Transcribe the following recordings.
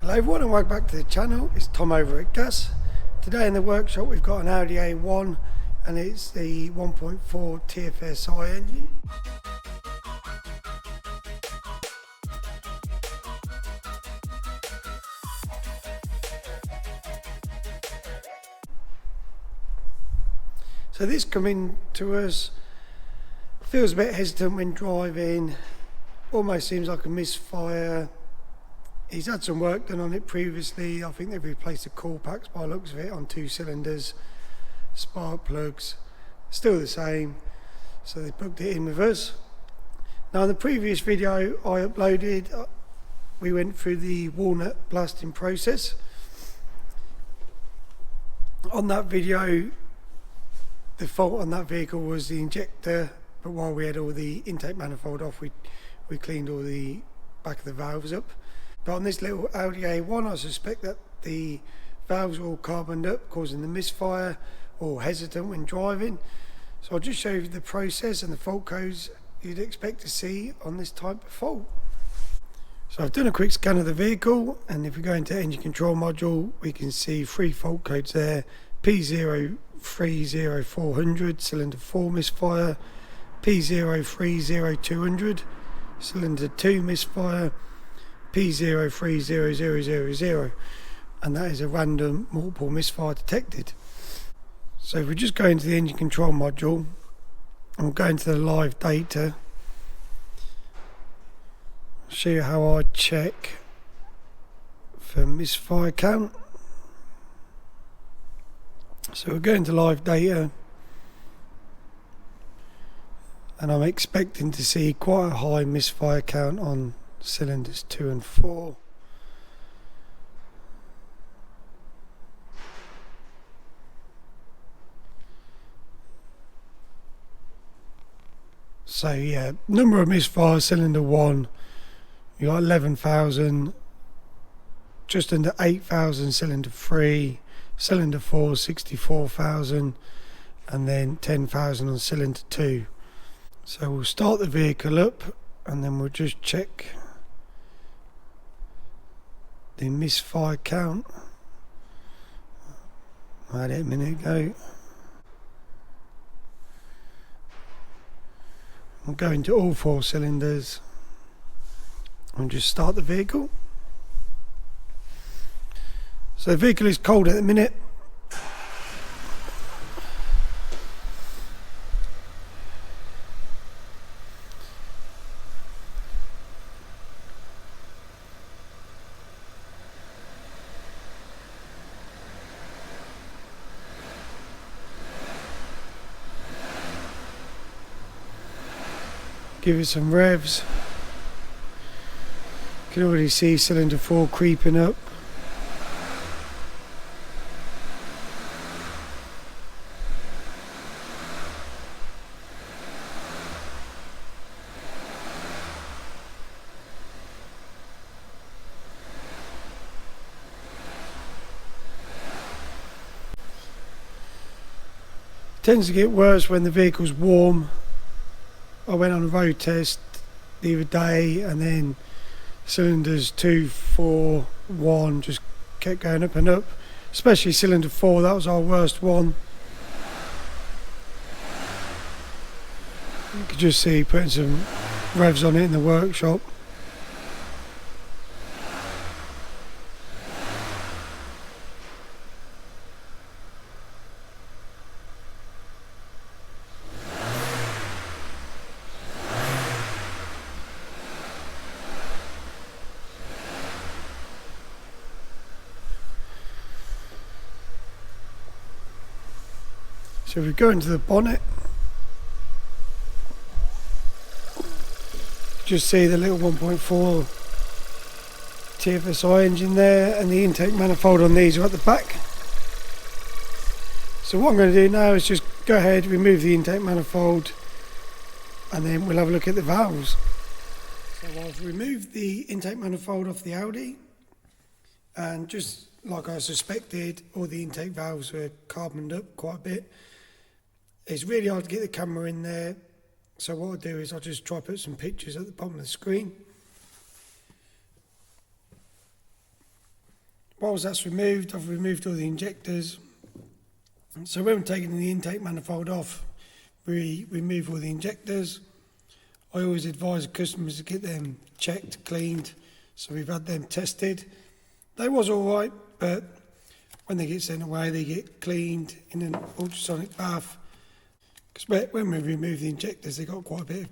Hello everyone and welcome back to the channel. It's Tom over at Gas. Today in the workshop we've got an Audi A1 and it's the 1.4 Tfsi engine. So this coming to us feels a bit hesitant when driving, almost seems like a misfire. He's had some work done on it previously. I think they've replaced the coil packs by the looks of it on 2 cylinders, spark plugs, still the same. So they booked it in with us. Now in the previous video I uploaded, we went through the Walnut blasting process. On that video, the fault on that vehicle was the injector, but while we had all the intake manifold off, we cleaned all the back of the valves up. But on this little Audi A1, I suspect that the valves are all carboned up, causing the misfire or hesitant when driving. So I'll just show you the process and the fault codes you'd expect to see on this type of fault. So I've done a quick scan of the vehicle, and if we go into engine control module, we can see 3 fault codes there: P030400, cylinder 4 misfire; P030200, cylinder 2 misfire; P030000, and that is a random multiple misfire detected. So if we just go into the engine control module and we'll go into the live data, I'll show you how I check for misfire count. So we'll go into live data, and I'm expecting to see quite a high misfire count on cylinders 2 and 4. So yeah, number of misfires: cylinder 1 you got 11,000, just under 8,000 cylinder 3, cylinder 4 64,000, and then 10,000 on cylinder 2. So we'll start the vehicle up and then we'll just check the misfire count. I had it a minute ago. We'll go into all 4 cylinders and just start the vehicle. So the vehicle is cold at the minute. Give it some revs. You can already see cylinder 4 creeping up. It tends to get worse when the vehicle's warm. I went on a road test the other day and then cylinders 2, 4, 1 just kept going up and up, especially cylinder 4, that was our worst one. You could just see putting some revs on it in the workshop. So if we go into the bonnet, just see the little 1.4 Tfsi engine there, and the intake manifold on these are at the back. So what I'm going to do now is just go ahead, remove the intake manifold, and then we'll have a look at the valves. So I've removed the intake manifold off the Audi, and just like I suspected, all the intake valves were carboned up quite a bit. It's really hard to get the camera in there, so what I'll do is I'll just try to put some pictures at the bottom of the screen. whilst that's removed, I've removed all the injectors. So when we're taking the intake manifold off, we remove all the injectors. I always advise customers to get them checked, cleaned. So we've had them tested. They was all right, but when they get sent away, they get cleaned in an ultrasonic bath. Because when we remove the injectors, they got quite a bit of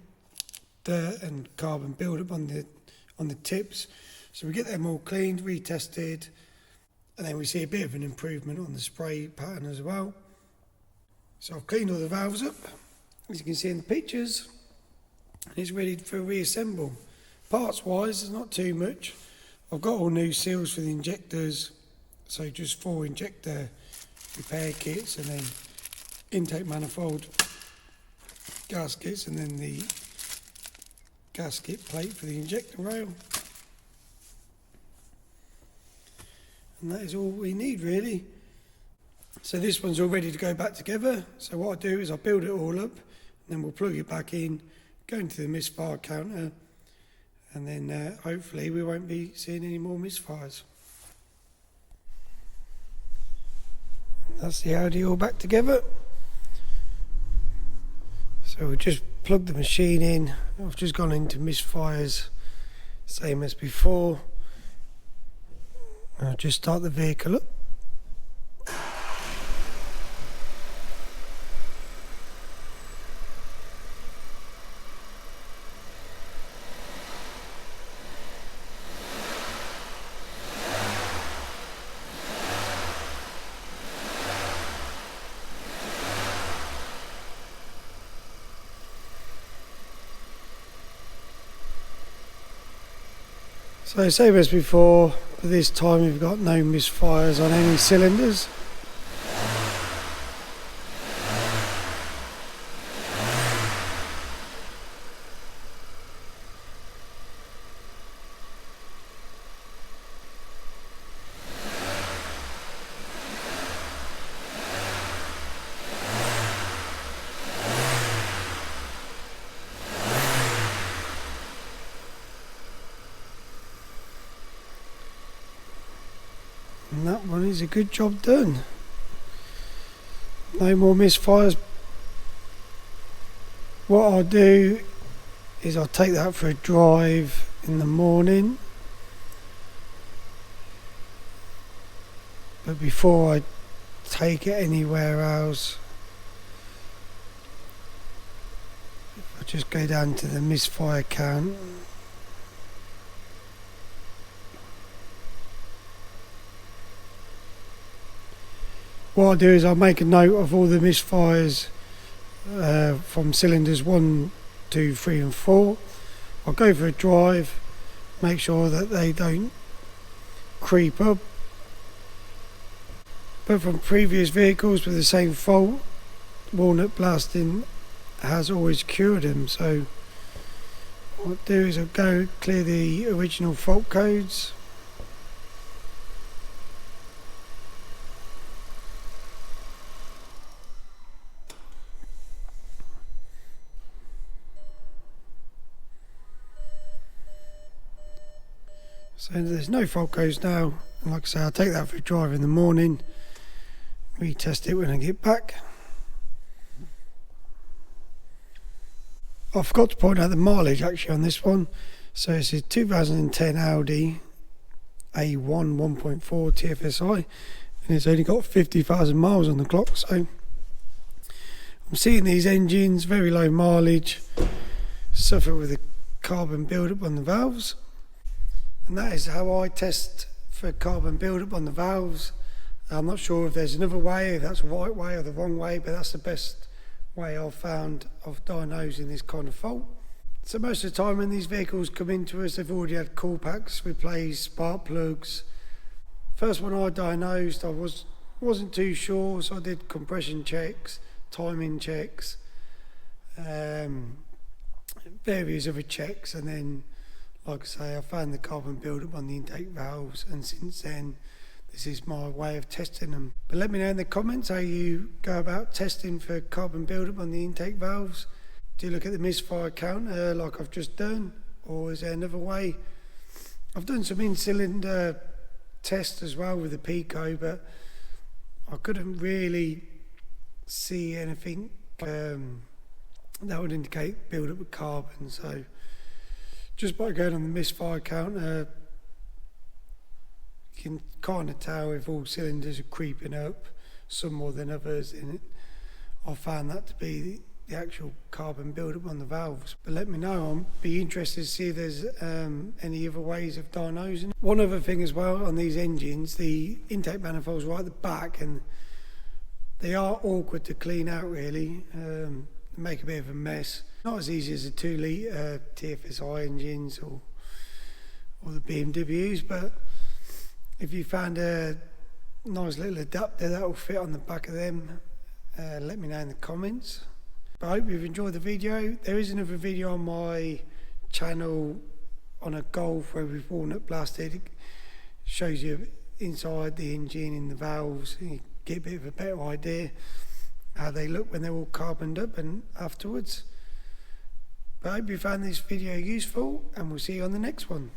dirt and carbon buildup on the tips. So we get them all cleaned, retested, and then we see a bit of an improvement on the spray pattern as well. So I've cleaned all the valves up, as you can see in the pictures, and it's ready for reassemble. Parts wise, there's not too much. I've got all new seals for the injectors, so just 4 injector repair kits, and then intake manifold gaskets, and then the gasket plate for the injector rail. And that is all we need really. So this one's all ready to go back together. So what I do is I build it all up, and then we'll plug it back in, go into the misfire counter, and then hopefully we won't be seeing any more misfires. That's the Audi all back together. So we'll just plug the machine in. I've just gone into misfires, same as before. I'll just start the vehicle up. So same as before, but this time we've got no misfires on any cylinders. And that one is a good job done. No more misfires. What I'll do is I'll take that for a drive in the morning. But before I take it anywhere else, I'll just go down to the misfire count. What I'll do is I'll make a note of all the misfires from cylinders 1, 2, 3 and 4. I'll go for a drive, make sure that they don't creep up. But from previous vehicles with the same fault, Walnut blasting has always cured them. So what I'll do is I'll go clear the original fault codes. So there's no fault codes now, and like I say, I'll take that for a drive in the morning, retest it when I get back. I forgot to point out the mileage actually on this one. So it's a 2010 Audi A1 1.4 Tfsi, and it's only got 50,000 miles on the clock. So I'm seeing these engines, very low mileage, suffer with the carbon buildup on the valves. And that is how I test for carbon buildup on the valves. I'm not sure if there's another way, if that's the right way or the wrong way, but that's the best way I've found of diagnosing this kind of fault. So most of the time when these vehicles come into us, they've already had cool packs replaced, spark plugs. First one I diagnosed, I wasn't too sure, so I did compression checks, timing checks, various other checks, and then like I say, I found the carbon buildup on the intake valves, and since then this is my way of testing them. But let me know in the comments how you go about testing for carbon buildup on the intake valves. Do you look at the misfire counter like I've just done, or is there another way? I've done some in-cylinder test as well with the Pico, but I couldn't really see anything that would indicate build-up with carbon. So just by going on the Misfire counter, you can kind of tell if all cylinders are creeping up, some more than others, and I found that to be the actual carbon build-up on the valves. But let me know, I'd be interested to see if there's any other ways of diagnosing. One other thing as well on these engines, the intake manifolds right at the back, and they are awkward to clean out really, make a bit of a mess. Not as easy as the 2 litre Tfsi engines or the BMWs, but if you found a nice little adapter that will fit on the back of them, let me know in the comments. But I hope you've enjoyed the video. There is another video on my channel on a Golf where we've walnut blasted. It shows you inside the engine and the valves, and you get a bit of a better idea how they look when they're all carboned up and afterwards. But I hope you found this video useful, and we'll see you on the next one.